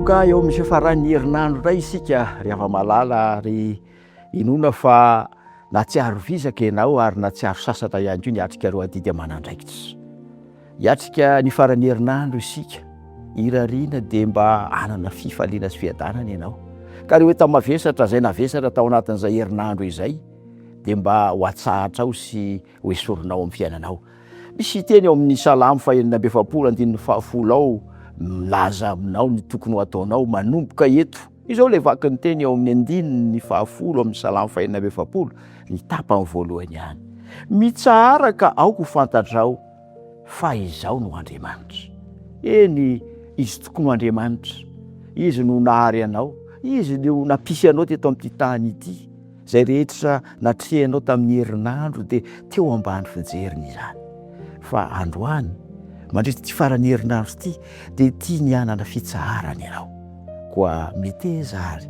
tonga eo amin'izay faran'ny herinandro ray isika rehefa malala ary inona fa na tsy aro vizaka ianao ary na tsy aro sasatra ihany koa niatrika roa didy aman'andraikitra. Hiatrika ny faran'ny herinandro isika irariana dia mba hanana fifaliana sy fiadanana ianao. Ka rehefa eto mavesatra izay navesatra tao anatin'izay herinandro izay dia mba ho atsahatra ao sy ho esorinao amin'ny fiainanao. Misy teny eo amin'ny Salamo 110 ao milaza aminao ny tokony ho ataonao manomboka eto. Izao ilay vaky ny teny eo amin'ny 10 amin'ny Salamo 110 ny tapany voalohany ihany. Mitsahara ka aoko ho fantatrao fa izao no Andriamanitra. Eny izy tokony Andriamanitra. Izy no nahary anao. Izy no nampisy anao teto amin'ity tany ity. Izay rehetra natrehanao tamin'ny herinandro dia teo ambany fijeriny izany. Fa androany mandritra ty faran'ny herinandro ity dia tia ny hanana fitsaharana ianao. Koa miteza ary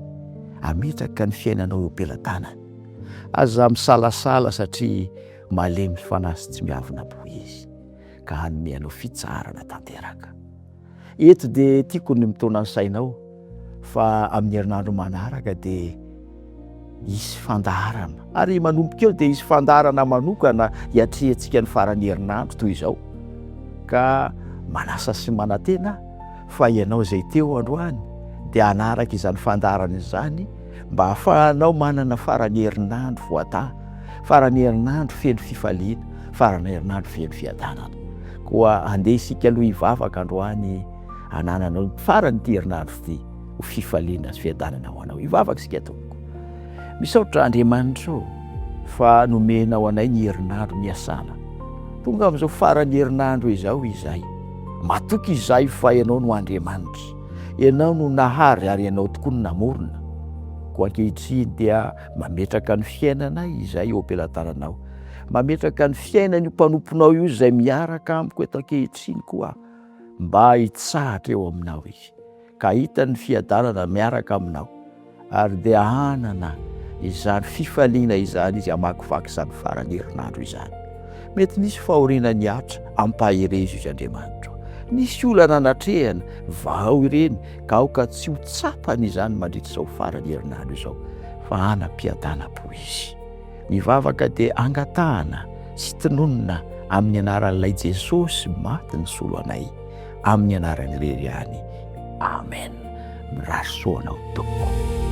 ametraka ny fiainanao eo am-pelantanany. Aza misalasala satria malemy fanahy sy tsy miavina boa izy ka hanome anao fitsaharana tanteraka. Eto dia tiako ny mitona ny sainao fa amin'ny herinandro manaraka dia isy fandaharana ary manomboka eo dia isy fandaharana manokana hiatrehantsika ny faran'ny herinandro toy izao. Ka manasa sy manantena fa ianao izay teo androany dia hanaraka izany fandaharana izany mba hahafahanao manana faran'ny herinandro voatà, faran'ny herinandro feno fifaliana, faran'ny herinandro feno fiadanana. Koa andeha isika aloha hivavaka androany hanananao faran'ny ty herinandro ity ho fifaliana sy fiadanana ho anao. Hivavaka isika tompoko. Misaotra Andriamanitra fa nomenao anay ny herinandro niasana. Tonga amin'izao faran'ny herinandro izao izay. Matoky izay fa ianao no Andriamanitra. Ianao no nahary ary ianao tokoa no namorona. Koa ankehitriny dia mametraka ny fiainana izay eo am-pelantananao. Mametraka ny fiainany mpanomponao io izay miaraka amiko eto ankehitriny koa mba hitsahatra eo aminao izy. Ka hita ny fiadanana miaraka aminao ary dia hanana izany fifaliana izany izy hamakivaky izany faran'ny herinandro izany. Mety nisy fahoriana niatra ampaherezo izy Andriamanitra. Nisy olana natrehana vao ireny ka aoka tsy ho tsapany izany mandritra izao faran'ny herinandro izao fa hanam-piadanam-po izy. Mivavaka dia angatahana sy tononona amin'ny anaran'ilay Jesosy maty ny solo anay amin'ny anarany irery ihany. Amen. Mirasoanao tompoko.